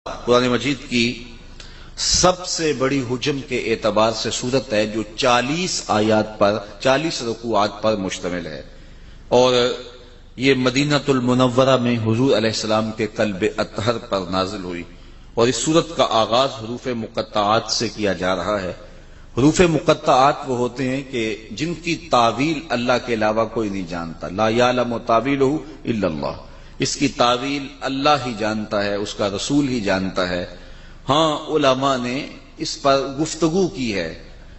قرآن مجید کی سب سے بڑی حجم کے اعتبار سے صورت ہے جو 40 آیات پر 40 رکوعات پر مشتمل ہے، اور یہ مدینہ المنورہ میں حضور علیہ السلام کے قلب اطہر پر نازل ہوئی، اور اس صورت کا آغاز حروف مقطعات سے کیا جا رہا ہے۔ حروف مقطعات وہ ہوتے ہیں کہ جن کی تعویل اللہ کے علاوہ کوئی نہیں جانتا، لا یعلم تعویلہ الا اللہ، اس کی تعویل اللہ ہی جانتا ہے، اس کا رسول ہی جانتا ہے۔ ہاں علماء نے اس پر گفتگو کی ہے،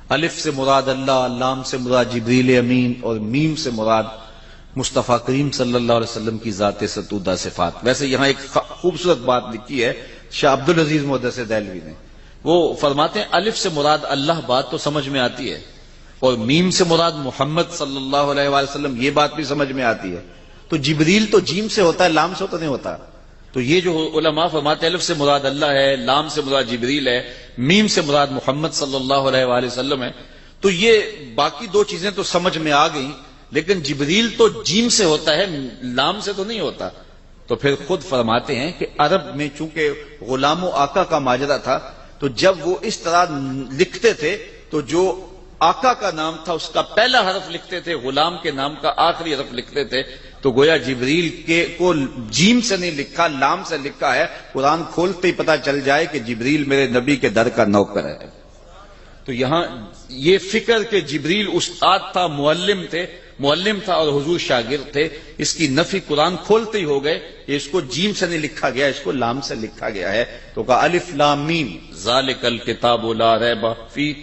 الف سے مراد اللہ، لام سے مراد جبریل امین، اور میم سے مراد مصطفیٰ کریم صلی اللہ علیہ وسلم کی ذات ستودہ صفات۔ ویسے یہاں ایک خوبصورت بات لکھی ہے شاہ عبدالعزیز محدث دہلوی نے، وہ فرماتے ہیں الف سے مراد اللہ بات تو سمجھ میں آتی ہے، اور میم سے مراد محمد صلی اللہ علیہ وآلہ وسلم یہ بات بھی سمجھ میں آتی ہے، تو جبریل تو جیم سے ہوتا ہے، لام سے تو نہیں ہوتا۔ تو یہ جو علماء فرماتے ہیں الف سے مراد اللہ ہے، لام سے مراد جبریل ہے، میم سے مراد محمد صلی اللہ علیہ وآلہ وسلم ہے، تو یہ باقی دو چیزیں تو سمجھ میں آ گئیں، لیکن جبریل تو جیم سے ہوتا ہے، لام سے تو نہیں ہوتا۔ تو پھر خود فرماتے ہیں کہ عرب میں چونکہ غلام و آقا کا ماجرا تھا، تو جب وہ اس طرح لکھتے تھے تو جو آقا کا نام تھا اس کا پہلا حرف لکھتے تھے، غلام کے نام کا آخری حرف لکھتے تھے، تو گویا جبریل کو جیم سے نہیں لکھا، لام سے لکھا ہے۔ قرآن کھولتے ہی پتا چل جائے کہ جبریل میرے نبی کے در کا نوکر ہے۔ تو یہاں یہ فکر کہ جبریل استاد تھا، معلم تھا اور حضور شاگرد تھے، اس کی نفی قرآن کھولتے ہی ہو گئے کہ اس کو جیم سے نہیں لکھا گیا، اس کو لام سے لکھا گیا ہے۔ تو کہا الف لام میم ذالک الکتاب لا ریب فیہ،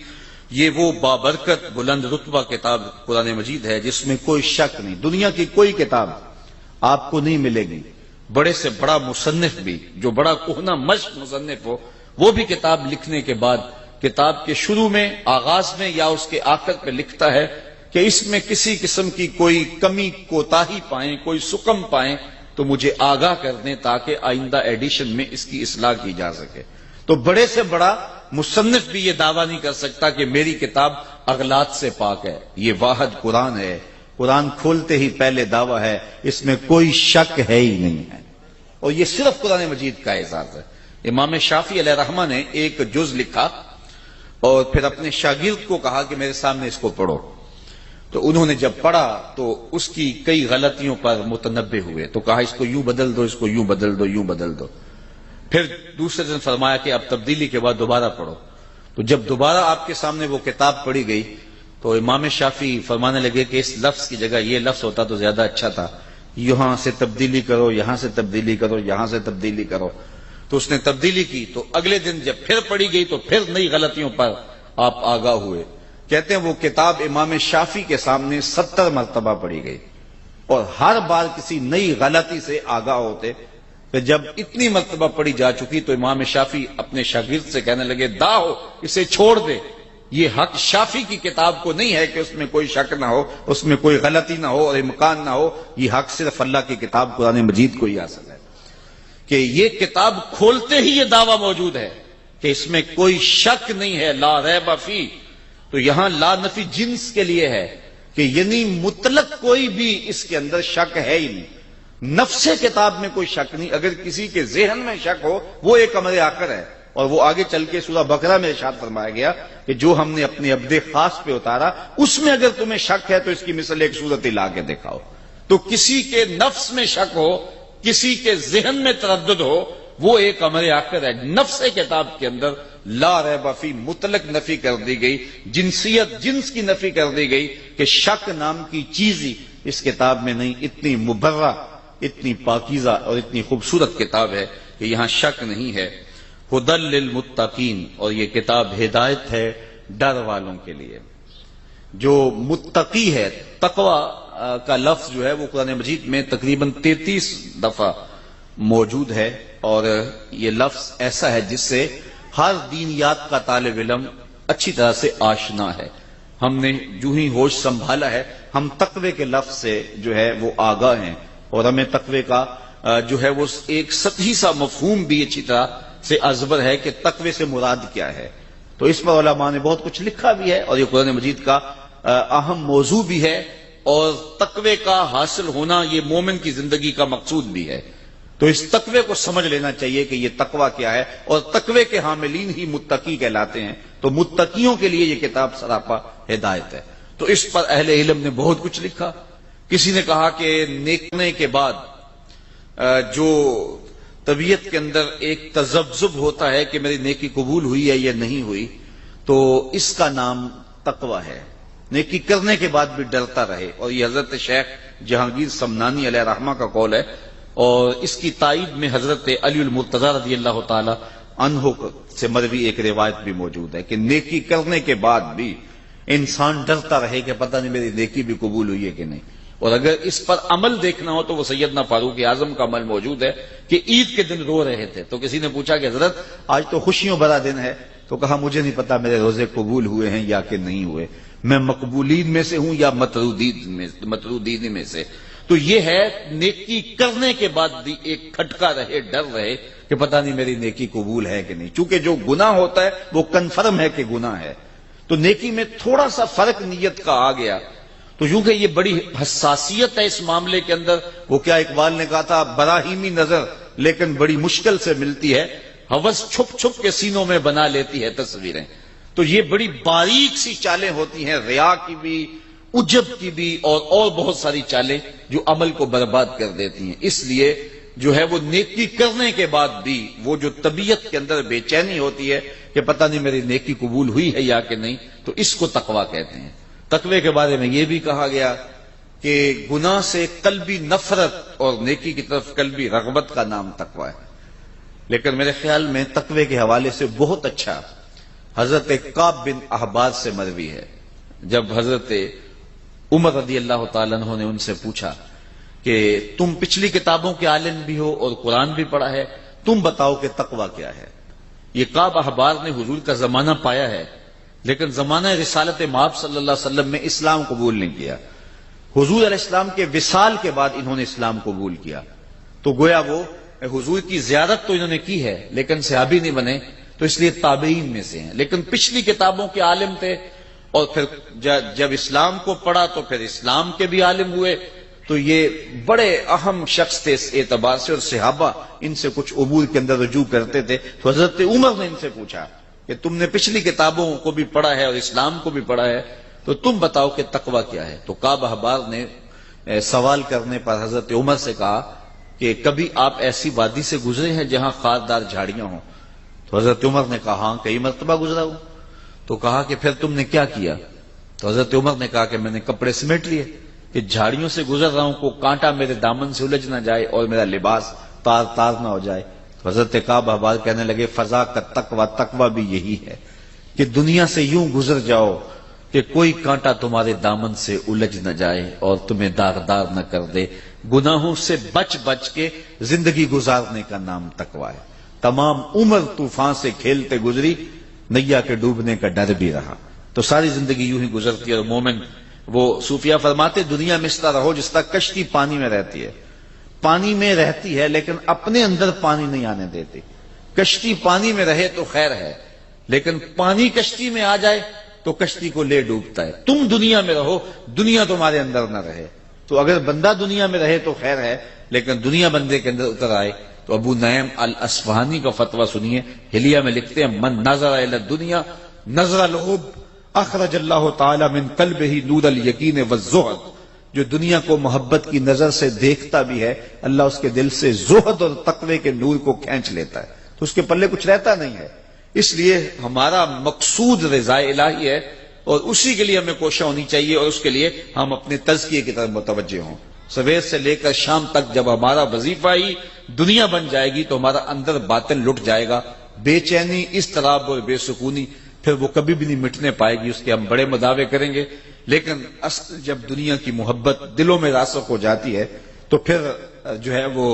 یہ وہ بابرکت بلند رتبہ کتاب قرآن مجید ہے جس میں کوئی شک نہیں۔ دنیا کی کوئی کتاب آپ کو نہیں ملے گی، بڑے سے بڑا مصنف بھی، جو بڑا کہنا مشق مصنف ہو، وہ بھی کتاب لکھنے کے بعد کتاب کے شروع میں، آغاز میں یا اس کے آخر پہ لکھتا ہے کہ اس میں کسی قسم کی کوئی کمی کوتاہی پائیں، کوئی سقم پائیں تو مجھے آگاہ کر دیں تاکہ آئندہ ایڈیشن میں اس کی اصلاح کی جا سکے۔ تو بڑے سے بڑا مصنف بھی یہ دعویٰ نہیں کر سکتا کہ میری کتاب اغلاط سے پاک ہے۔ یہ واحد قرآن ہے، قرآن کھولتے ہی پہلے دعویٰ ہے، اس میں کوئی شک ہے ہی نہیں ہے، اور یہ صرف قرآن مجید کا اعزاز ہے۔ امام شافعی علیہ رحمہ نے ایک جز لکھا اور پھر اپنے شاگرد کو کہا کہ میرے سامنے اس کو پڑھو، تو انہوں نے جب پڑھا تو اس کی کئی غلطیوں پر متنبہ ہوئے، تو کہا اس کو یوں بدل دو، اس کو یوں بدل دو، یوں بدل دو۔ پھر دوسرے دن فرمایا کہ اب تبدیلی کے بعد دوبارہ پڑھو۔ تو جب دوبارہ آپ کے سامنے وہ کتاب پڑھی گئی تو امام شافعی فرمانے لگے کہ اس لفظ کی جگہ یہ لفظ ہوتا تو زیادہ اچھا تھا، یہاں سے تبدیلی کرو، یہاں سے تبدیلی کرو، یہاں سے تبدیلی کرو۔ تو اس نے تبدیلی کی، تو اگلے دن جب پھر پڑھی گئی تو پھر نئی غلطیوں پر آپ آگاہ ہوئے۔ کہتے ہیں وہ کتاب امام شافعی کے سامنے 70 مرتبہ پڑھی گئی، اور ہر بار کسی نئی غلطی سے آگاہ ہوتے۔ کہ جب اتنی مرتبہ پڑھی جا چکی تو امام شافعی اپنے شاگرد سے کہنے لگے داؤ اسے چھوڑ دے، یہ حق شافعی کی کتاب کو نہیں ہے کہ اس میں کوئی شک نہ ہو، اس میں کوئی غلطی نہ ہو اور امکان نہ ہو، یہ حق صرف اللہ کی کتاب قرآن مجید کو ہی حاصل ہے کہ یہ کتاب کھولتے ہی یہ دعویٰ موجود ہے کہ اس میں کوئی شک نہیں ہے، لا ریب فیہ۔ تو یہاں لا نفی جنس کے لیے ہے کہ یعنی مطلق کوئی بھی اس کے اندر شک ہے ہی نہیں، نفس کتاب میں کوئی شک نہیں۔ اگر کسی کے ذہن میں شک ہو وہ ایک امر آخر ہے، اور وہ آگے چل کے سورہ بقرہ میں ارشاد فرمایا گیا کہ جو ہم نے اپنے عبد خاص پہ اتارا اس میں اگر تمہیں شک ہے تو اس کی مثل ایک صورت لا کے دکھاؤ۔ تو کسی کے نفس میں شک ہو، کسی کے ذہن میں تردد ہو، وہ ایک امر آخر ہے۔ نفس کتاب کے اندر لا ریب فیہ مطلق نفی کر دی گئی، جنسیت جنس کی نفی کر دی گئی کہ شک نام کی چیز ہی اس کتاب میں نہیں۔ اتنی مبرہ، اتنی پاکیزہ اور اتنی خوبصورت کتاب ہے کہ یہاں شک نہیں ہے۔ ہدی للمتقین، اور یہ کتاب ہدایت ہے ڈر والوں کے لیے۔ جو متقی ہے، تقوی کا لفظ جو ہے وہ قرآن مجید میں تقریباً 33 دفعہ موجود ہے، اور یہ لفظ ایسا ہے جس سے ہر دینیات کا طالب علم اچھی طرح سے آشنا ہے۔ ہم نے جو ہی ہوش سنبھالا ہے ہم تقوی کے لفظ سے جو ہے وہ آگاہ ہیں، اور ہمیں تقوی کا جو ہے وہ ایک سطحی سا مفہوم بھی اچھی طرح سے ازبر ہے کہ تقوی سے مراد کیا ہے۔ تو اس پر علماء نے بہت کچھ لکھا بھی ہے، اور یہ قرآن مجید کا اہم موضوع بھی ہے، اور تقوی کا حاصل ہونا یہ مومن کی زندگی کا مقصود بھی ہے۔ تو اس تقوی کو سمجھ لینا چاہیے کہ یہ تقوی کیا ہے، اور تقوی کے حاملین ہی متقی کہلاتے ہیں، تو متقیوں کے لیے یہ کتاب سراپا ہدایت ہے۔ تو اس پر اہل علم نے بہت کچھ لکھا۔ کسی نے کہا کہ نیکنے کے بعد جو طبیعت کے اندر ایک تذبذب ہوتا ہے کہ میری نیکی قبول ہوئی ہے یا نہیں ہوئی، تو اس کا نام تقوی ہے۔ نیکی کرنے کے بعد بھی ڈرتا رہے، اور یہ حضرت شیخ جہانگیر سمنانی علیہ رحمہ کا قول ہے، اور اس کی تائید میں حضرت علی المرتضی رضی اللہ تعالی عنہ سے مروی ایک روایت بھی موجود ہے کہ نیکی کرنے کے بعد بھی انسان ڈرتا رہے کہ پتہ نہیں میری نیکی بھی قبول ہوئی ہے کہ نہیں۔ اور اگر اس پر عمل دیکھنا ہو تو وہ سیدنا فاروق اعظم کا عمل موجود ہے کہ عید کے دن رو رہے تھے، تو کسی نے پوچھا کہ حضرت آج تو خوشیوں بھرا دن ہے، تو کہا مجھے نہیں پتا میرے روزے قبول ہوئے ہیں یا کہ نہیں ہوئے، میں مقبولین میں سے ہوں یا مطرودین میں سے۔ تو یہ ہے نیکی کرنے کے بعد بھی ایک کھٹکا رہے، ڈر رہے کہ پتہ نہیں میری نیکی قبول ہے کہ نہیں، چونکہ جو گناہ ہوتا ہے وہ کنفرم ہے کہ گناہ ہے۔ تو نیکی میں تھوڑا سا فرق نیت کا آ گیا تو یوں کہ یہ بڑی حساسیت ہے اس معاملے کے اندر۔ وہ کیا اقبال نے کہا تھا، براہیمی نظر لیکن بڑی مشکل سے ملتی ہے، ہوس چھپ چھپ کے سینوں میں بنا لیتی ہے تصویریں۔ تو یہ بڑی باریک سی چالیں ہوتی ہیں، ریا کی بھی، عجب کی بھی، اور بہت ساری چالیں جو عمل کو برباد کر دیتی ہیں۔ اس لیے جو ہے وہ نیکی کرنے کے بعد بھی وہ جو طبیعت کے اندر بے چینی ہوتی ہے کہ پتہ نہیں میری نیکی قبول ہوئی ہے یا کہ نہیں، تو اس کو تقویٰ کہتے ہیں۔ تقوی کے بارے میں یہ بھی کہا گیا کہ گناہ سے قلبی نفرت اور نیکی کی طرف قلبی رغبت کا نام تقوی ہے۔ لیکن میرے خیال میں تقوی کے حوالے سے بہت اچھا حضرت کعب بن احبار سے مروی ہے، جب حضرت عمر رضی اللہ تعالیٰ عنہ نے ان سے پوچھا کہ تم پچھلی کتابوں کے عالم بھی ہو اور قرآن بھی پڑھا ہے، تم بتاؤ کہ تقوی کیا ہے۔ یہ کعب احبار نے حضور کا زمانہ پایا ہے، لیکن زمانہ رسالت مآب صلی اللہ علیہ وسلم میں اسلام قبول نہیں کیا۔ حضور علیہ السلام کے وصال کے بعد انہوں نے اسلام قبول کیا، تو گویا وہ حضور کی زیارت تو انہوں نے کی ہے لیکن صحابی نہیں بنے، تو اس لیے تابعین میں سے ہیں، لیکن پچھلی کتابوں کے عالم تھے، اور پھر جب اسلام کو پڑھا تو پھر اسلام کے بھی عالم ہوئے۔ تو یہ بڑے اہم شخص تھے اس اعتبار سے، اور صحابہ ان سے کچھ امور کے اندر رجوع کرتے تھے۔ تو حضرت عمر نے ان سے پوچھا کہ تم نے پچھلی کتابوں کو بھی پڑھا ہے اور اسلام کو بھی پڑھا ہے، تو تم بتاؤ کہ تقوی کیا ہے۔ تو کعب احبار نے سوال کرنے پر حضرت عمر سے کہا کہ کبھی آپ ایسی وادی سے گزرے ہیں جہاں خاردار جھاڑیاں ہوں؟ تو حضرت عمر نے کہا ہاں کئی مرتبہ گزرا ہوں۔ تو کہا کہ پھر تم نے کیا کیا؟ تو حضرت عمر نے کہا کہ میں نے کپڑے سمیٹ لیے کہ جھاڑیوں سے گزر رہا ہوں، کو کانٹا میرے دامن سے الجھ نہ جائے اور میرا لباس تار تار نہ ہو جائے۔ تو حضرت کعب احبار کہنے لگے فضا کا تقوی بھی یہی ہے کہ دنیا سے یوں گزر جاؤ کہ کوئی کانٹا تمہارے دامن سے الجھ نہ جائے اور تمہیں داغدار نہ کر دے۔ گناہوں سے بچ بچ کے زندگی گزارنے کا نام تقوی ہے۔ تمام عمر طوفان سے کھیلتے گزری، نیا کے ڈوبنے کا ڈر بھی رہا۔ تو ساری زندگی یوں ہی گزرتی ہے، اور مومن وہ صوفیہ فرماتے دنیا میں اس طرح رہو جس طرح کشتی پانی میں رہتی ہے، پانی میں رہتی ہے لیکن اپنے اندر پانی نہیں آنے دیتی۔ کشتی پانی میں رہے تو خیر ہے، لیکن پانی کشتی میں آ جائے تو کشتی کو لے ڈوبتا ہے۔ تم دنیا میں رہو، دنیا تمہارے اندر نہ رہے۔ تو اگر بندہ دنیا میں رہے تو خیر ہے، لیکن دنیا بندے کے اندر اتر آئے تو ابو نعیم الاصفہانی کا فتویٰ سنیے، حلیہ میں لکھتے ہیں من نظر الی الدنیا نظر الحب اخرج اللہ تعالی من قلبہ نور الیقین والزہد۔ جو دنیا کو محبت کی نظر سے دیکھتا بھی ہے، اللہ اس کے دل سے زہد اور تقوی کے نور کو کھینچ لیتا ہے، تو اس کے پلے کچھ رہتا نہیں ہے۔ اس لیے ہمارا مقصود رضا الہی ہے، اور اسی کے لیے ہمیں کوشش ہونی چاہیے، اور اس کے لیے ہم اپنے تزکیے کی طرف متوجہ ہوں۔ سویر سے لے کر شام تک جب ہمارا وظیفہ ہی دنیا بن جائے گی تو ہمارا اندر باطن لٹ جائے گا، بے چینی، اضطراب اور بے سکونی پھر وہ کبھی بھی نہیں مٹنے پائے گی۔ اس کے ہم بڑے مداوے کریں گے، لیکن اصل جب دنیا کی محبت دلوں میں راسخ ہو جاتی ہے تو پھر جو ہے وہ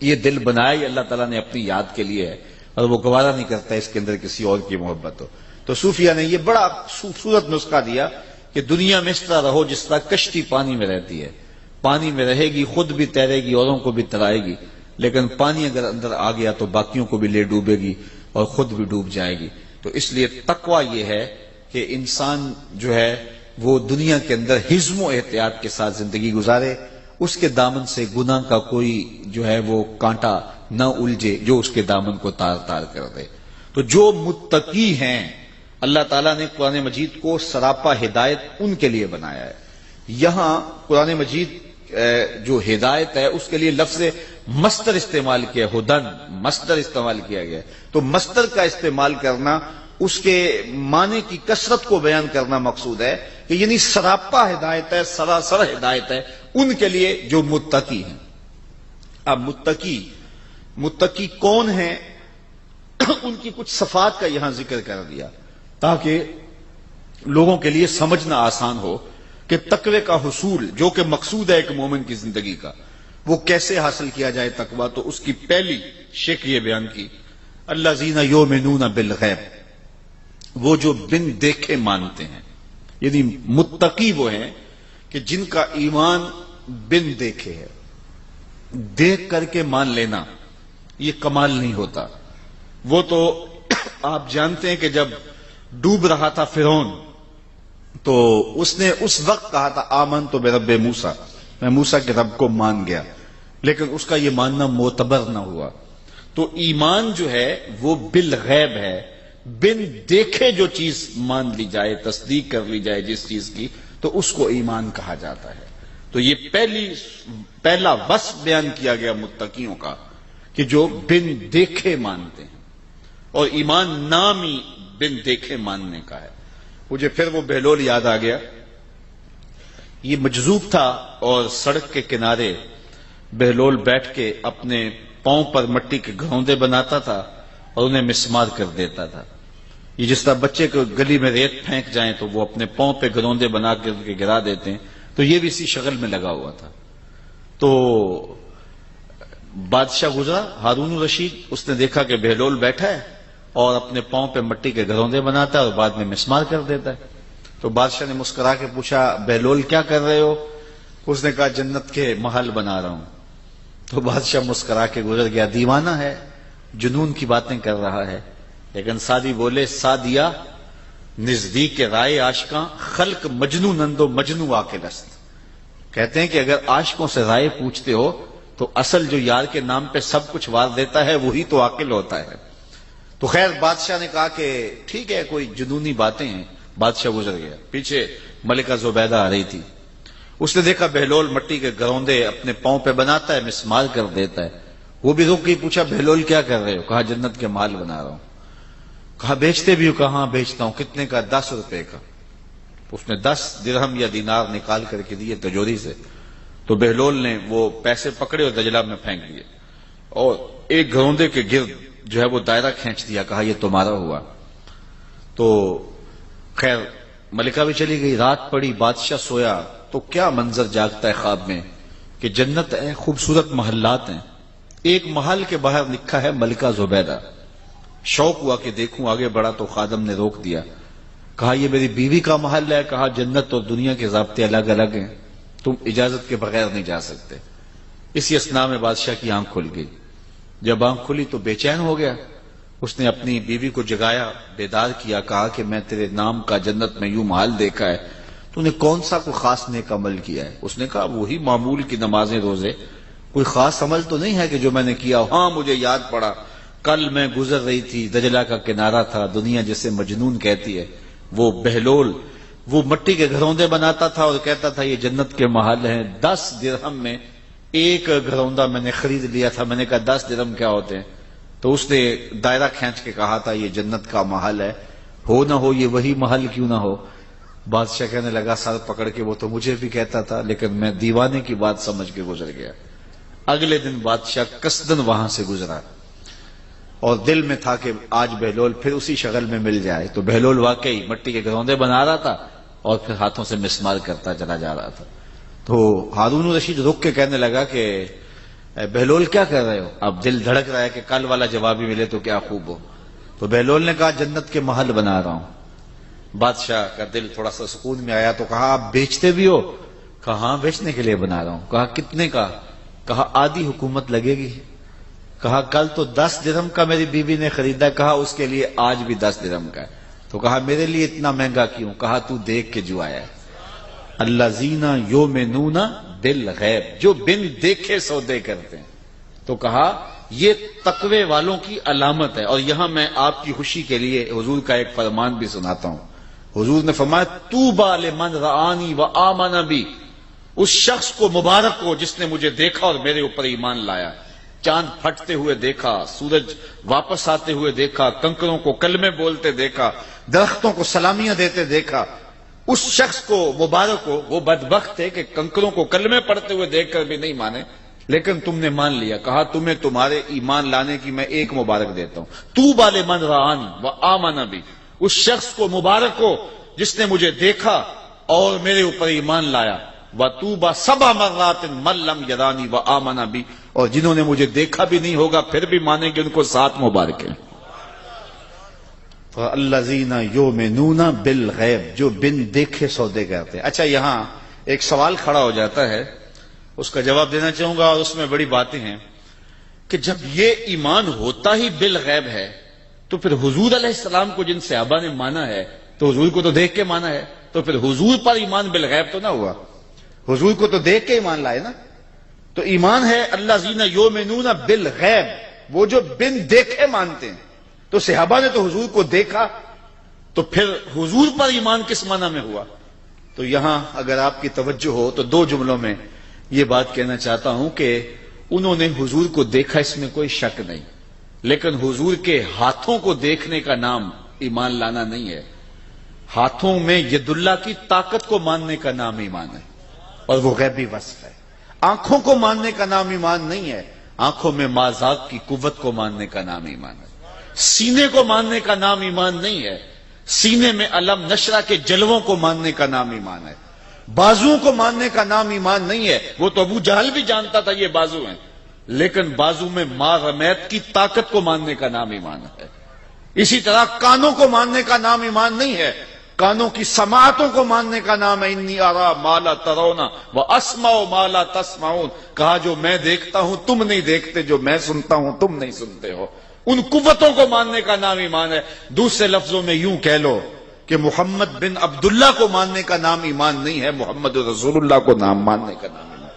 یہ دل بنایا ہی اللہ تعالیٰ نے اپنی یاد کے لیے ہے، اور وہ گوارا نہیں کرتا اس کے اندر کسی اور کی محبت ہو۔ تو صوفیہ نے یہ بڑا خوبصورت نسخہ دیا کہ دنیا میں اس طرح رہو جس طرح کشتی پانی میں رہتی ہے، پانی میں رہے گی، خود بھی تیرے گی، اوروں کو بھی ترائے گی، لیکن پانی اگر اندر آ گیا تو باقیوں کو بھی لے ڈوبے گی اور خود بھی ڈوب جائے گی۔ تو اس لیے تقوی یہ ہے کہ انسان جو ہے وہ دنیا کے اندر حزم و احتیاط کے ساتھ زندگی گزارے، اس کے دامن سے گناہ کا کوئی جو ہے وہ کانٹا نہ الجھے جو اس کے دامن کو تار تار کر دے۔ تو جو متقی ہیں اللہ تعالیٰ نے قرآن مجید کو سراپا ہدایت ان کے لیے بنایا ہے۔ یہاں قرآن مجید جو ہدایت ہے اس کے لیے لفظ مصدر استعمال کیا، ہدن مصدر استعمال کیا گیا، تو مصدر کا استعمال کرنا اس کے معنی کی کثرت کو بیان کرنا مقصود ہے کہ یعنی سراپا ہدایت ہے، سراسر ہدایت ہے ان کے لیے جو متقی ہیں۔ اب متقی کون ہیں ان کی کچھ صفات کا یہاں ذکر کر دیا تاکہ لوگوں کے لیے سمجھنا آسان ہو کہ تقوی کا حصول جو کہ مقصود ہے ایک مومن کی زندگی کا، وہ کیسے حاصل کیا جائے تقوی۔ تو اس کی پہلی شکل یہ بیان کی، الذین یؤمنون بالغیب، وہ جو بن دیکھے مانتے ہیں، یعنی متقی وہ ہیں کہ جن کا ایمان بن دیکھے ہے۔ دیکھ کر کے مان لینا یہ کمال نہیں ہوتا۔ وہ تو آپ جانتے ہیں کہ جب ڈوب رہا تھا فرعون تو اس نے اس وقت کہا تھا آمنت برب موسیٰ، میں موسیٰ کے رب کو مان گیا، لیکن اس کا یہ ماننا معتبر نہ ہوا۔ تو ایمان جو ہے وہ بالغیب ہے، بن دیکھے جو چیز مان لی جائے، تصدیق کر لی جائے جس چیز کی، تو اس کو ایمان کہا جاتا ہے۔ تو یہ پہلا وصف بیان کیا گیا متقیوں کا کہ جو بن دیکھے مانتے ہیں، اور ایمان نام ہی بن دیکھے ماننے کا ہے۔ مجھے پھر وہ بہلول یاد آ گیا، یہ مجذوب تھا اور سڑک کے کنارے بہلول بیٹھ کے اپنے پاؤں پر مٹی کے گھروندے بناتا تھا اور انہیں مسمار کر دیتا تھا۔ یہ جس طرح بچے کو گلی میں ریت پھینک جائیں تو وہ اپنے پاؤں پہ گھروندے بنا کے ان کے گرا دیتے ہیں، تو یہ بھی اسی شغل میں لگا ہوا تھا۔ تو بادشاہ گزرا ہارون الرشید، اس نے دیکھا کہ بہلول بیٹھا ہے اور اپنے پاؤں پہ مٹی کے گھروندے بناتا ہے اور بعد میں مسمار کر دیتا ہے۔ تو بادشاہ نے مسکرا کے پوچھا بہلول کیا کر رہے ہو؟ اس نے کہا جنت کے محل بنا رہا ہوں۔ تو بادشاہ مسکرا کے گزر گیا، دیوانہ ہے، جنون کی باتیں کر رہا ہے۔ لیکن سادی بولے سادیا نزدیک رائے عاشقاں خلق مجنون اندو مجنو عاقل است۔ کہتے ہیں کہ اگر عاشقوں سے رائے پوچھتے ہو تو اصل جو یار کے نام پہ سب کچھ وار دیتا ہے وہی تو عاقل ہوتا ہے۔ تو خیر بادشاہ نے کہا کہ ٹھیک ہے کوئی جنونی باتیں ہیں، بادشاہ گزر گیا۔ پیچھے ملکہ زبیدہ آ رہی تھی، اس نے دیکھا بہلول مٹی کے گھروندے اپنے پاؤں پہ بناتا ہے، مسمار کر دیتا ہے۔ وہ بھی رک کے پوچھا بہلول کیا کر رہے ہو؟ کہا جنت کے محل بنا رہا ہوں۔ کہا بیچتے بھی ہو؟ کہاں بیچتا ہوں۔ کتنے کا؟ 10 روپے کا۔ اس نے 10 درہم یا دینار نکال کر کے دیے تجوری سے۔ تو بہلول نے وہ پیسے پکڑے اور دجلہ میں پھینک دیے اور ایک گھروندے کے گرد جو ہے وہ دائرہ کھینچ دیا، کہا یہ تمہارا ہوا۔ تو خیر ملکہ بھی چلی گئی، رات پڑی، بادشاہ سویا تو کیا منظر جاگتا ہے خواب میں کہ جنت ہے، خوبصورت محلات ہیں، ایک محل کے باہر لکھا ہے ملکہ زبیدہ۔ شوق ہوا کہ دیکھوں، آگے بڑھا تو خادم نے روک دیا، کہا یہ میری بیوی کا محل ہے۔ کہا جنت اور دنیا کے ضابطے الگ الگ ہیں، تم اجازت کے بغیر نہیں جا سکتے۔ اسی اثناء میں بادشاہ کی آنکھ کھل گئی۔ جب آنکھ کھلی تو بے چین ہو گیا، اس نے اپنی بیوی کو جگایا، بیدار کیا، کہا کہ میں تیرے نام کا جنت میں یوں محل دیکھا ہے، تو نے کون سا کوئی خاص نیک عمل کیا ہے؟ اس نے کہا وہی معمول کی نمازیں روزے، کوئی خاص عمل تو نہیں ہے کہ جو میں نے کیا۔ ہاں مجھے یاد پڑا، کل میں گزر رہی تھی، دجلہ کا کنارہ تھا، دنیا جسے مجنون کہتی ہے، وہ بہلول وہ مٹی کے گھروندے بناتا تھا اور کہتا تھا یہ جنت کے محل ہیں۔ 10 درہم میں ایک گھروندہ میں نے خرید لیا تھا۔ میں نے کہا 10 درہم کیا ہوتے ہیں؟ تو اس نے دائرہ کھینچ کے کہا تھا یہ جنت کا محل ہے، ہو نہ ہو یہ وہی محل کیوں نہ ہو۔ بادشاہ کہنے لگا سر پکڑ کے وہ تو مجھے بھی کہتا تھا، لیکن میں دیوانے کی بات سمجھ کے گزر گیا۔ اگلے دن بادشاہ قصدن وہاں سے گزرا اور دل میں تھا کہ آج بہلول پھر اسی شغل میں مل جائے۔ تو بہلول واقعی مٹی کے گھروندے بنا رہا تھا اور پھر ہاتھوں سے مسمار کرتا چلا جا رہا تھا۔ تو ہارون الرشید رک کے کہنے لگا کہ بہلول کیا کر رہے ہو؟ اب دل دھڑک رہا ہے کہ کل والا جواب ہی ملے تو کیا خوب ہو۔ تو بہلول نے کہا جنت کے محل بنا رہا ہوں۔ بادشاہ کا دل تھوڑا سا سکون میں آیا تو کہا آپ بیچتے بھی ہو؟ کہا ہاں بیچنے کے لیے بنا رہا ہوں۔ کہا کتنے کا؟ کہا آدھی حکومت لگے گی۔ کہا کل تو 10 درہم کا میری بیوی نے خریدا، کہا اس کے لیے آج بھی 10 درہم کا ہے۔ تو کہا میرے لیے اتنا مہنگا کیوں؟ کہا تو دیکھ کے جو آیا ہے، الذین یؤمنون بالغیب، جو بن دیکھے سودے کرتے ہیں. تو کہا یہ تقوی والوں کی علامت ہے. اور یہاں میں آپ کی خوشی کے لیے حضور کا ایک فرمان بھی سناتا ہوں. حضور نے فرمایا طوبی لمن رآنی وآمن بی، اس شخص کو مبارک ہو جس نے مجھے دیکھا اور میرے اوپر ایمان لایا. چاند پھٹتے ہوئے دیکھا، سورج واپس آتے ہوئے دیکھا، کنکروں کو کلمے بولتے دیکھا، درختوں کو سلامیاں دیتے دیکھا. اس شخص کو مبارک ہو. وہ بدبخت ہے کہ کنکروں کو کلمے پڑھتے ہوئے دیکھ کر بھی نہیں مانے، لیکن تم نے مان لیا. کہا تمہیں تمہارے ایمان لانے کی میں ایک مبارک دیتا ہوں. طوبی لمن رآنی وآمن بی، اس شخص کو مبارک ہو جس نے مجھے دیکھا اور میرے اوپر ایمان لایا. وطوبی 7 مرات من لم یرانی وآمن بی، اور جنہوں نے مجھے دیکھا بھی نہیں ہوگا پھر بھی مانیں گے، ان کو 7 مبارک ہیں. الذین یؤمنون بالغیب، جو بن دیکھے سودے کرتے ہیں. اچھا یہاں ایک سوال کھڑا ہو جاتا ہے، اس کا جواب دینا چاہوں گا، اور اس میں بڑی باتیں ہیں کہ جب یہ ایمان ہوتا ہی بالغیب ہے تو پھر حضور علیہ السلام کو جن صحابہ نے مانا ہے تو حضور کو تو دیکھ کے مانا ہے، تو پھر حضور پر ایمان بالغیب تو نہ ہوا، حضور کو تو دیکھ کے ایمان لائے نا. تو ایمان ہے الذین یؤمنون بالغیب، وہ جو بن دیکھے مانتے ہیں. تو صحابہ نے تو حضور کو دیکھا، تو پھر حضور پر ایمان کس معنی میں ہوا؟ تو یہاں اگر آپ کی توجہ ہو تو 2 جملوں میں یہ بات کہنا چاہتا ہوں کہ انہوں نے حضور کو دیکھا، اس میں کوئی شک نہیں، لیکن حضور کے ہاتھوں کو دیکھنے کا نام ایمان لانا نہیں ہے. ہاتھوں میں ید اللہ کی طاقت کو ماننے کا نام ایمان ہے، اور وہ غیبی وصف ہے. آنکھوں کو ماننے کا نام ایمان نہیں ہے، آنکھوں میں مازاق کی قوت کو ماننے کا نام ایمان ہے. سینے کو ماننے کا نام ایمان نہیں ہے، سینے میں علم نشرہ کے جلووں کو ماننے کا نام ایمان ہے. بازوؤں کو ماننے کا نام ایمان نہیں ہے. وہ تو ابو جہل بھی جانتا تھا یہ بازو ہیں، لیکن بازو میں ما رمیت کی طاقت کو ماننے کا نام ایمان ہے. اسی طرح کانوں کو ماننے کا نام ایمان نہیں ہے، کانوں کی سماعتوں کو ماننے کا نام ہے. انی ارا ما لا ترون واسمع ما لا تسمعون، کہا جو میں دیکھتا ہوں تم نہیں دیکھتے، جو میں سنتا ہوں تم نہیں سنتے ہو. ان قوتوں کو ماننے کا نام ایمان ہے. دوسرے لفظوں میں یوں کہہ لو کہ محمد بن عبداللہ کو ماننے کا نام ایمان نہیں ہے، محمد رسول اللہ کو نام ماننے کا نام ایمان.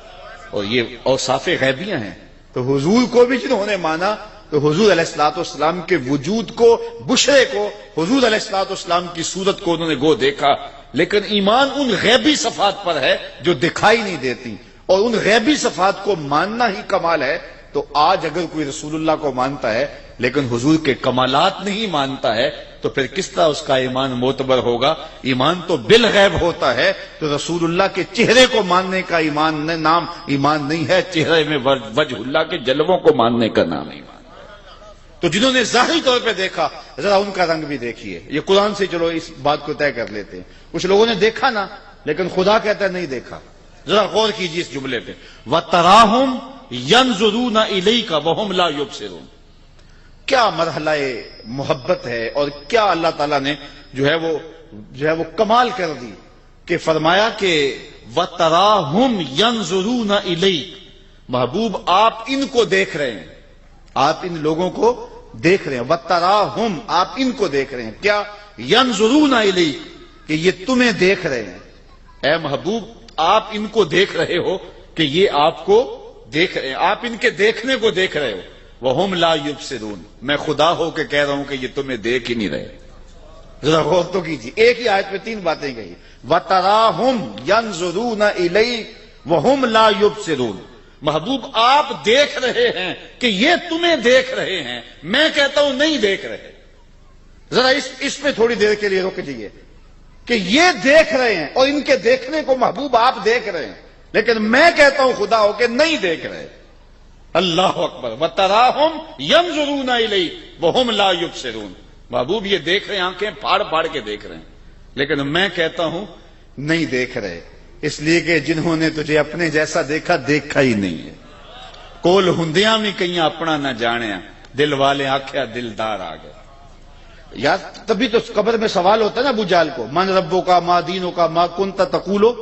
اور یہ اوصاف غیبیاں ہیں. تو حضور کو بھی جنہوں نے مانا تو حضور علیہ الصلوۃ والسلام کے وجود کو، بشرے کو، حضور علیہ الصلوۃ والسلام کی صورت کو انہوں نے گو دیکھا. لیکن ایمان ان غیبی صفات پر ہے جو دکھائی نہیں دیتی، اور ان غیبی صفات کو ماننا ہی کمال ہے. تو آج اگر کوئی رسول اللہ کو مانتا ہے لیکن حضور کے کمالات نہیں مانتا ہے تو پھر کس طرح اس کا ایمان معتبر ہوگا؟ ایمان تو بالغیب ہوتا ہے. تو رسول اللہ کے چہرے کو ماننے کا نام ایمان نہیں ہے، چہرے میں وجہ اللہ کے جلووں کو ماننے کا نام ایمان. تو جنہوں نے ظاہری طور پہ دیکھا ذرا ان کا رنگ بھی دیکھیے. یہ قرآن سے چلو اس بات کو طے کر لیتے ہیں. کچھ لوگوں نے دیکھا نا، لیکن خدا کہتا ہے نہیں دیکھا. ذرا غور کیجیے اس جملے پہ، وَتَرَاهُمْ يَنْظُرُونَ إِلَيْكَ وَهُمْ لَا يُبْصِرُونَ. کیا مرحلہ محبت ہے، اور کیا اللہ تعالیٰ نے جو ہے وہ کمال کر دی کہ فرمایا کہ وَتَرَاهُمْ يَنْظُرُونَ إِلَيْكَ، محبوب آپ ان کو دیکھ رہے ہیں، آپ ان لوگوں کو دیکھ رہے ہیں. وَتَرَاهُمْ آپ ان کو دیکھ رہے ہیں. کیا؟ يَنْظُرُونَ إِلَيْكَ، کہ یہ تمہیں دیکھ رہے ہیں. اے محبوب آپ ان کو دیکھ رہے ہو کہ یہ آپ کو دیکھ رہے ہیں، آپ ان کے دیکھنے کو دیکھ رہے ہو. وَهُمْ لَا يُبْصِرُونَ، میں خدا ہو کے کہہ رہا ہوں کہ یہ تمہیں دیکھ ہی نہیں رہے. ذرا غور تو کیجیے، ایک ہی آیت میں 3 باتیں کہی. وَتَرَاهُمْ يَنْظُرُونَ إِلَيْكَ وَهُمْ لَا يُبْصِرُونَ. محبوب آپ دیکھ رہے ہیں کہ یہ تمہیں دیکھ رہے ہیں، میں کہتا ہوں نہیں دیکھ رہے. ذرا اس پہ تھوڑی دیر کے لیے رک جائیے کہ یہ دیکھ رہے ہیں اور ان کے دیکھنے کو محبوب آپ دیکھ رہے ہیں، لیکن میں کہتا ہوں خدا ہو کہ نہیں دیکھ رہے. اللہ اکبر. وَتَرَاهُمْ يَنْظُرُونَ إِلَيْكَ وَهُمْ لَا يُبْصِرُونَ. محبوب یہ دیکھ رہے ہیں، آنکھیں پھاڑ پھاڑ کے دیکھ رہے ہیں، لیکن میں کہتا ہوں نہیں دیکھ رہے. اس لیے کہ جنہوں نے تجھے اپنے جیسا دیکھا دیکھا ہی نہیں ہے. کول ہندیاں بھی کہیں اپنا نہ جانیا، دل والے آکھیا دلدار آ گئے. یار تبھی تو قبر میں سوال ہوتا ہے نا ابو جہل کو، من ربو کا ما دینوں کا ما کنت تقولو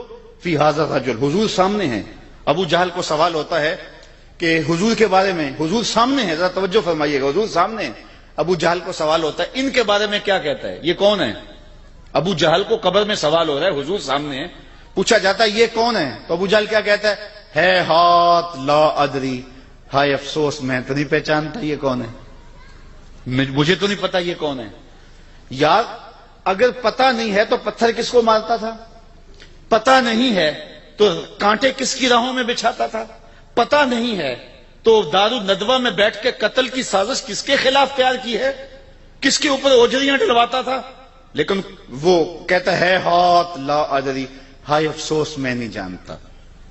فی ھذا الرجل. حضور سامنے ہیں، ابو جہل کو سوال ہوتا ہے کہ حضور کے بارے میں، حضور سامنے ہے، ذرا توجہ فرمائیے گا، حضور سامنے ہیں. ابو جہل کو سوال ہوتا ہے ان کے بارے میں کیا کہتا ہے، یہ کون ہے؟ ابو جہل کو قبر میں سوال ہو رہا ہے، حضور سامنے ہیں. پوچھا جاتا ہے یہ کون ہے تو ابو جہل کیا کہتا ہے ہاتھ لا ادری، ہائے افسوس میں تو نہیں پہچانتا یہ کون ہے، مجھے تو نہیں پتا یہ کون ہے۔ یار اگر پتا نہیں ہے تو پتھر کس کو مارتا تھا؟ پتا نہیں ہے تو کانٹے کس کی راہوں میں بچھاتا تھا؟ پتا نہیں ہے تو دارالندوہ میں بیٹھ کے قتل کی سازش کس کے خلاف تیار کی ہے؟ کس کے اوپر اوجریاں ڈلواتا تھا؟ لیکن وہ کہتا ہے ہاتھ لا ادری، ہائے افسوس میں نہیں جانتا۔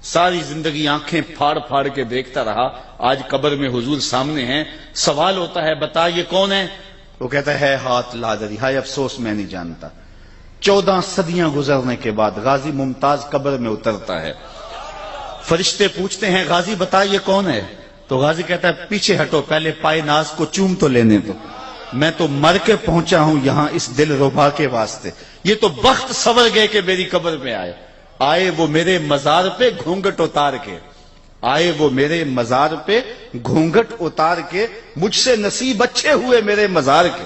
ساری زندگی آنکھیں پھاڑ پھاڑ کے دیکھتا رہا، آج قبر میں حضور سامنے ہیں، سوال ہوتا ہے بتا یہ کون ہے؟ وہ کہتا ہے ہاتھ لا ادری، ہائے افسوس میں نہیں جانتا۔ 14 صدیاں گزرنے کے بعد غازی ممتاز قبر میں اترتا ہے، فرشتے پوچھتے ہیں غازی بتا یہ کون ہے؟ تو غازی کہتا ہے پیچھے ہٹو، پہلے پائے ناز کو چوم تو لینے دو، میں تو مر کے پہنچا ہوں یہاں اس دل ربا کے واسطے، یہ تو بخت سور گئے کہ میری قبر میں آئے وہ میرے مزار پہ گھونگٹ اتار کے، آئے وہ میرے مزار پہ گھونگٹ اتار کے، مجھ سے نصیب اچھے ہوئے میرے مزار کے،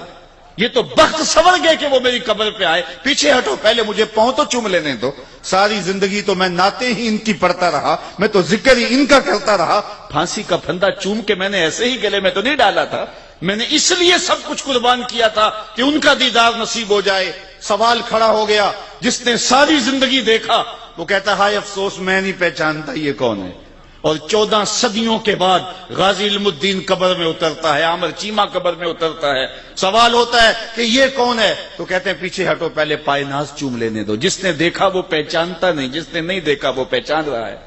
یہ تو بخت سور گئے کہ وہ میری قبر پہ آئے، پیچھے ہٹو پہلے مجھے پاؤں تو چوم لینے دو۔ ساری زندگی تو میں نعتیں ہی ان کی پڑھتا رہا، میں تو ذکر ہی ان کا کرتا رہا، پھانسی کا پھندا چوم کے میں نے ایسے ہی گلے میں تو نہیں ڈالا تھا، میں نے اس لیے سب کچھ قربان کیا تھا کہ ان کا دیدار نصیب ہو جائے۔ سوال کھڑا ہو گیا، جس نے ساری زندگی دیکھا وہ کہتا ہے ہائے افسوس میں نہیں پہچانتا یہ کون ہے۔ اور 14 صدیوں کے بعد غازی علم الدین قبر میں اترتا ہے، عامر چیمہ قبر میں اترتا ہے، سوال ہوتا ہے کہ یہ کون ہے؟ تو کہتے ہیں پیچھے ہٹو پہلے پائے ناز چوم لینے دو، جس نے دیکھا وہ پہچانتا نہیں، جس نے نہیں دیکھا وہ پہچان رہا ہے۔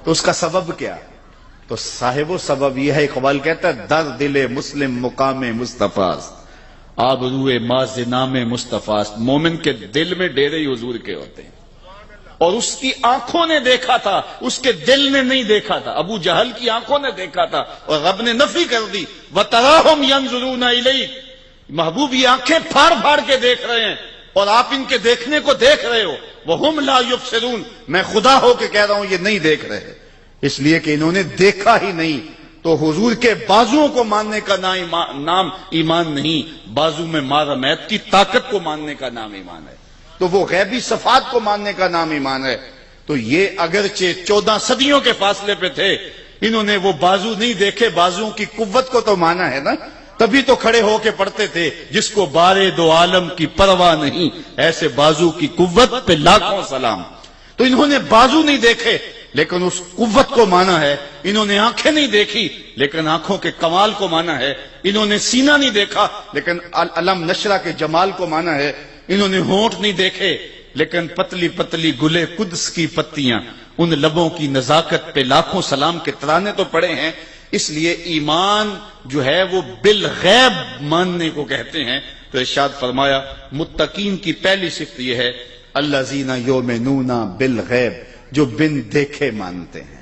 تو اس کا سبب کیا؟ تو صاحب و سبب یہ ہے، اقبال کہتا ہے در دل مسلم مقام مصطفیٰ آبروئے ماز نام مصطفیٰ، مومن کے دل میں ڈیرے ہی حضور کے ہوتے ہیں، اور اس کی آنکھوں نے دیکھا تھا، اس کے دل نے نہیں دیکھا تھا۔ ابو جہل کی آنکھوں نے دیکھا تھا اور رب نے نفی کر دی، وَتَرَاهُمْ يَنْظُرُونَ إِلَيْكَ، محبوب یہ آنکھیں پھاڑ پھاڑ کے دیکھ رہے ہیں اور آپ ان کے دیکھنے کو دیکھ رہے ہو، وَهُمْ لَا يُبْصِرُونَ، میں خدا ہو کے کہہ رہا ہوں یہ نہیں دیکھ رہے، اس لیے کہ انہوں نے دیکھا ہی نہیں۔ تو حضور کے بازوؤں کو ماننے کا نام ایمان نہیں، بازو میں مارمیت کی طاقت کو ماننے کا نام ایمان ہے، تو وہ غیبی صفات کو ماننے کا نام ایمان ہے۔ تو یہ اگرچہ 14 صدیوں کے فاصلے پہ تھے، انہوں نے وہ بازو نہیں دیکھے، بازوؤں کی قوت کو تو مانا ہے نا، تبھی تو کھڑے ہو کے پڑھتے تھے جس کو بارے دو عالم کی پرواہ نہیں، ایسے بازو کی قوت پہ لاکھوں سلام۔ تو انہوں نے بازو نہیں دیکھے لیکن اس قوت کو مانا ہے، انہوں نے آنکھیں نہیں دیکھی لیکن آنکھوں کے کمال کو مانا ہے، انہوں نے سینہ نہیں دیکھا لیکن علم نشرہ کے جمال کو مانا ہے، انہوں نے ہونٹ نہیں دیکھے لیکن پتلی پتلی گلے قدس کی پتیاں، ان لبوں کی نزاکت پہ لاکھوں سلام کے ترانے تو پڑے ہیں۔ اس لیے ایمان جو ہے وہ بالغیب ماننے کو کہتے ہیں۔ تو ارشاد فرمایا متقین کی پہلی صفت یہ ہے الذین یؤمنون بالغیب، جو بن دیکھے مانتے ہیں۔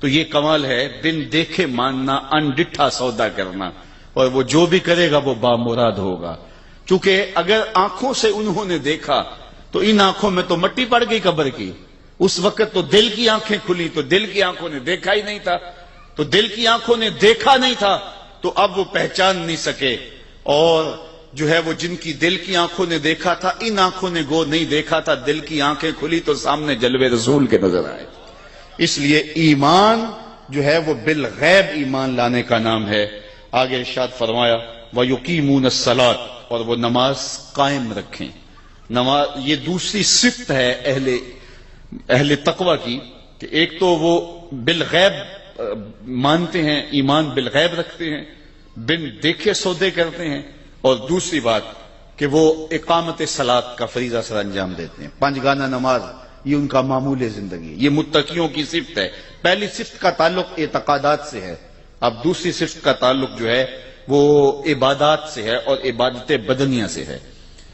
تو یہ کمال ہے، بن دیکھے ماننا، انڈٹھا سودا کرنا، اور وہ جو بھی کرے گا وہ بامراد ہوگا۔ چونکہ اگر آنکھوں سے انہوں نے دیکھا تو ان آنکھوں میں تو مٹی پڑ گئی قبر کی، اس وقت تو دل کی آنکھیں کھلی، تو دل کی آنکھوں نے دیکھا ہی نہیں تھا، تو دل کی آنکھوں نے دیکھا نہیں تھا تو اب وہ پہچان نہیں سکے، اور جو ہے وہ جن کی دل کی آنکھوں نے دیکھا تھا ان آنکھوں نے گو نہیں دیکھا تھا، دل کی آنکھیں کھلی تو سامنے جلوے رسول کے نظر آئے۔ اس لیے ایمان جو ہے وہ بالغیب ایمان لانے کا نام ہے۔ آگے ارشاد فرمایا وَيُقِيمُونَ الصَّلَاةَ، اور وہ نماز قائم رکھیں۔ نماز یہ دوسری صفت ہے اہل تقوی کی، کہ ایک تو وہ بالغیب مانتے ہیں، ایمان بالغیب رکھتے ہیں، بن دیکھے سودے کرتے ہیں، اور دوسری بات کہ وہ اقامت صلاۃ کا فریضہ سر انجام دیتے ہیں، 5 گانا نماز، یہ ان کا معمول زندگی، یہ متقیوں کی صفت ہے۔ پہلی صفت کا تعلق اعتقادات سے ہے، اب دوسری صفت کا تعلق جو ہے وہ عبادات سے ہے، اور عبادت بدنیہ سے ہے،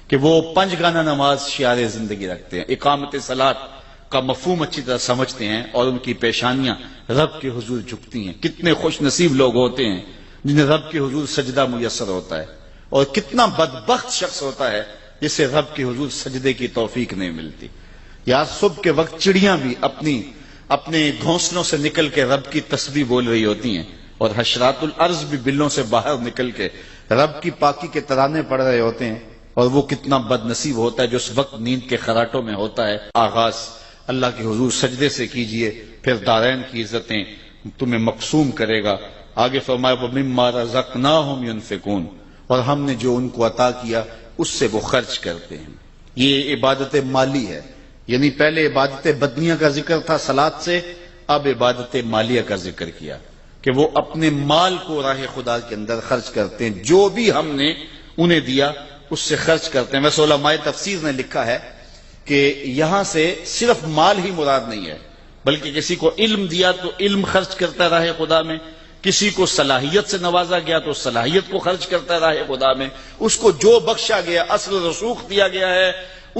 کہ وہ 5 گانا نماز شعار زندگی رکھتے ہیں، اقامت صلاۃ کا مفہوم اچھی طرح سمجھتے ہیں، اور ان کی پیشانیاں رب کے حضور جھکتی ہیں۔ کتنے خوش نصیب لوگ ہوتے ہیں جنہیں رب کے حضور سجدہ میسر ہوتا ہے، اور کتنا بدبخت شخص ہوتا ہے جسے رب کے حضور سجدے کی توفیق نہیں ملتی۔ یا صبح کے وقت چڑیاں بھی اپنے گھونسلوں سے نکل کے رب کی تسبیح بول رہی ہوتی ہیں، اور حشرات الارض بھی بلوں سے باہر نکل کے رب کی پاکی کے ترانے پڑھ رہے ہوتے ہیں، اور وہ کتنا بد نصیب ہوتا ہے جو اس وقت نیند کے خراٹوں میں ہوتا ہے۔ آغاز اللہ کے حضور سجدے سے کیجئے، پھر دارین کی عزتیں تمہیں مقسوم کرے گا۔ آگے فرمایا وَمِمَّا رَزَقْنَاهُمْ يُنْفِقُونَ، اور ہم نے جو ان کو عطا کیا اس سے وہ خرچ کرتے ہیں۔ یہ عبادت مالی ہے، یعنی پہلے عبادت بدنیہ کا ذکر تھا صلاۃ سے، اب عبادت مالیہ کا ذکر کیا کہ وہ اپنے مال کو راہ خدا کے اندر خرچ کرتے ہیں، جو بھی ہم نے انہیں دیا اس سے خرچ کرتے ہیں۔ ویسے علماء تفسیر نے لکھا ہے کہ یہاں سے صرف مال ہی مراد نہیں ہے، بلکہ کسی کو علم دیا تو علم خرچ کرتا ہے راہ خدا میں، کسی کو صلاحیت سے نوازا گیا تو صلاحیت کو خرچ کرتا ہے راہ خدا میں، اس کو جو بخشا گیا، اصل رسوخ دیا گیا ہے،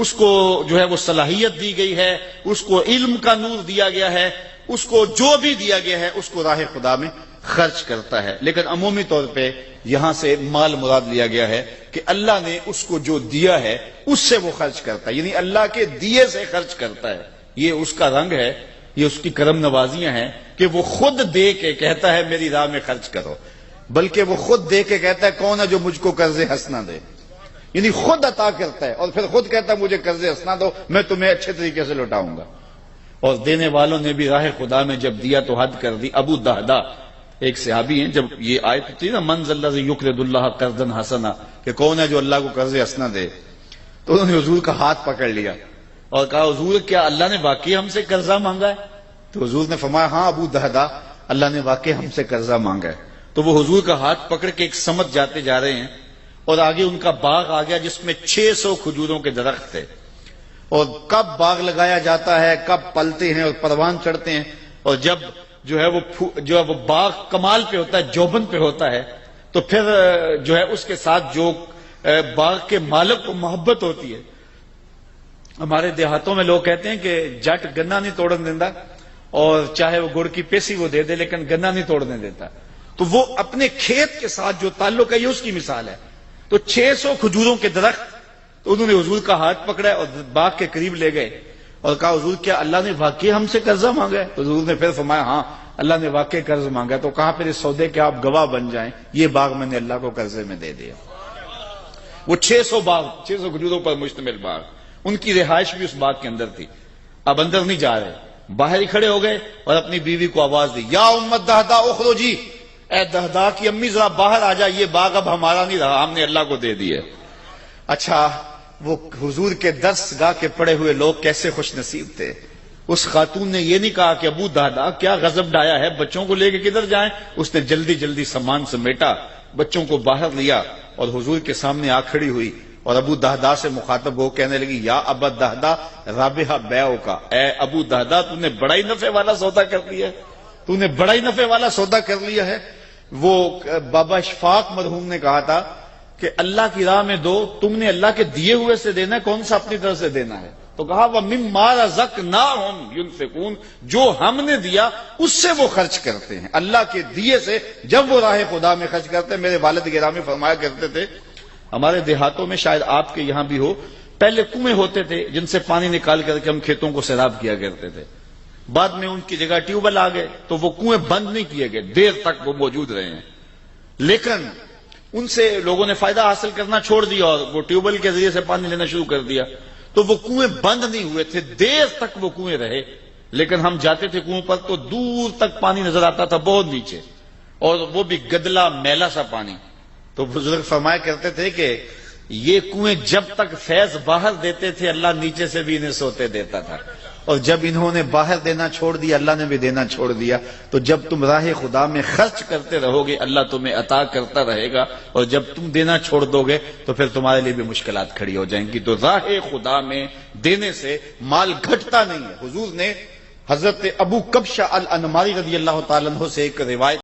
اس کو جو ہے وہ صلاحیت دی گئی ہے، اس کو علم کا نور دیا گیا ہے، اس کو جو بھی دیا گیا ہے اس کو راہ خدا میں خرچ کرتا ہے۔ لیکن عمومی طور پہ یہاں سے مال مراد لیا گیا ہے کہ اللہ نے اس کو جو دیا ہے اس سے وہ خرچ کرتا ہے، یعنی اللہ کے دیے سے خرچ کرتا ہے۔ یہ اس کا رنگ ہے، یہ اس کی کرم نوازیاں ہیں کہ وہ خود دے کے کہتا ہے میری راہ میں خرچ کرو، بلکہ وہ خود دے کے کہتا ہے کون ہے جو مجھ کو قرض حسنہ دے، یعنی خود عطا کرتا ہے اور پھر خود کہتا ہے مجھے قرض حسنہ دو، میں تمہیں اچھے طریقے سے لوٹاؤں گا۔ اور دینے والوں نے بھی راہ خدا میں جب دیا تو حد کر دی۔ ابو دہدا ایک صحابی ہیں، جب یہ آیت تھی نا من ذا الذی یقرض اللہ قرضا حسنا، کہ کون ہے جو اللہ کو قرض حسنہ دے، تو انہوں نے حضور کا ہاتھ پکڑ لیا اور کہا حضور کیا اللہ نے واقعی ہم سے قرضہ مانگا ہے؟ تو حضور نے فرمایا ہاں ابو دہدا، اللہ نے واقعی ہم سے قرضہ مانگا ہے۔ تو وہ حضور کا ہاتھ پکڑ کے ایک سمت جاتے جا رہے ہیں اور آگے ان کا باغ آ گیا جس میں 600 کھجوروں کے درخت تھے، اور کب باغ لگایا جاتا ہے، کب پلتے ہیں اور پروان چڑھتے ہیں، اور جب جو ہے وہ باغ کمال پہ ہوتا ہے، جوبن پہ ہوتا ہے، تو پھر جو ہے اس کے ساتھ جو باغ کے مالک کو محبت ہوتی ہے۔ ہمارے دیہاتوں میں لوگ کہتے ہیں کہ جٹ گنا نہیں توڑن دیتا، اور چاہے وہ گڑ کی پیسی وہ دے دے لیکن گنا نہیں توڑنے دیتا، تو وہ اپنے کھیت کے ساتھ جو تعلق ہے یہ اس کی مثال ہے۔ تو 600 کھجوروں کے درخت، تو انہوں نے حضور کا ہاتھ پکڑا اور باغ کے قریب لے گئے اور کہا حضور کیا اللہ نے واقعی ہم سے قرضہ مانگا ہے؟ تو حضور نے پھر فرمایا ہاں اللہ نے واقعی قرض مانگا ہے۔ تو کہا پھر اس سودے کے آپ گواہ بن جائیں، یہ باغ میں نے اللہ کو قرضے میں دے دیا۔ وہ 600 کھجوروں پر مشتمل باغ، ان کی رہائش بھی اس باغ کے اندر تھی۔ اب اندر نہیں جا رہے، باہر ہی کھڑے ہو گئے اور اپنی بیوی کو آواز دی یا امت دہدا اخرجی، اے دہدا کی امی ذرا باہر آ جا، یہ باغ اب ہمارا نہیں رہا، ہم نے اللہ کو دے دیے۔ اچھا وہ حضور کے درس گاہ کے پڑے ہوئے لوگ کیسے خوش نصیب تھے۔ اس خاتون نے یہ نہیں کہا کہ ابو دہدا کیا غضب ڈایا ہے، بچوں کو لے کے کدھر جائیں، اس نے جلدی جلدی سامان سمیٹا، بچوں کو باہر لیا اور حضور کے سامنے آ کھڑی ہوئی اور ابو دہدا سے مخاطب ہو کہنے لگی یا ابا دہدا رابحہ بیعو کا، اے ابو دہدا تو نے بڑا ہی نفع والا سودا کر لیا ہے، تو نے بڑا ہی نفع والا سودا کر لیا ہے۔ وہ بابا اشفاق مرحوم نے کہا تھا کہ اللہ کی راہ میں دو، تم نے اللہ کے دیے ہوئے سے دینا ہے، کون سا اپنی طرف سے دینا ہے؟ تو کہا وَمِمَّا رَزَقْنَاهُمْ يُنْفِقُونَ، جو ہم نے دیا اس سے وہ خرچ کرتے ہیں، اللہ کے دیے سے جب وہ راہ خدا میں خرچ کرتے ہیں۔ میرے والد گرامی فرمایا کرتے تھے، ہمارے دیہاتوں میں شاید آپ کے یہاں بھی ہو، پہلے کنویں ہوتے تھے جن سے پانی نکال کر کے ہم کھیتوں کو سیراب کیا کرتے تھے، بعد میں ان کی جگہ ٹیوب ویل آ گئے تو وہ کنویں بند نہیں کیے گئے، دیر تک وہ موجود رہے ہیں، لیکن ان سے لوگوں نے فائدہ حاصل کرنا چھوڑ دیا اور وہ ٹیوب ویل کے ذریعے سے پانی لینا شروع کر دیا، تو وہ کنویں بند نہیں ہوئے تھے، دیر تک وہ کنویں رہے، لیکن ہم جاتے تھے کنویں پر تو دور تک پانی نظر آتا تھا، بہت نیچے، اور وہ بھی گدلا میلا سا پانی۔ تو بزرگ فرمایا کرتے تھے کہ یہ کنویں جب تک فیض باہر دیتے تھے اللہ نیچے سے بھی انہیں سوتے دیتا تھا، اور جب انہوں نے باہر دینا چھوڑ دیا اللہ نے بھی دینا چھوڑ دیا۔ تو جب تم راہ خدا میں خرچ کرتے رہو گے اللہ تمہیں عطا کرتا رہے گا، اور جب تم دینا چھوڑ دو گے تو پھر تمہارے لیے بھی مشکلات کھڑی ہو جائیں گی۔ تو راہ خدا میں دینے سے مال گھٹتا نہیں ہے۔ حضور نے حضرت ابو کبشہ الانماری رضی اللہ تعالیٰ عنہ سے ایک روایت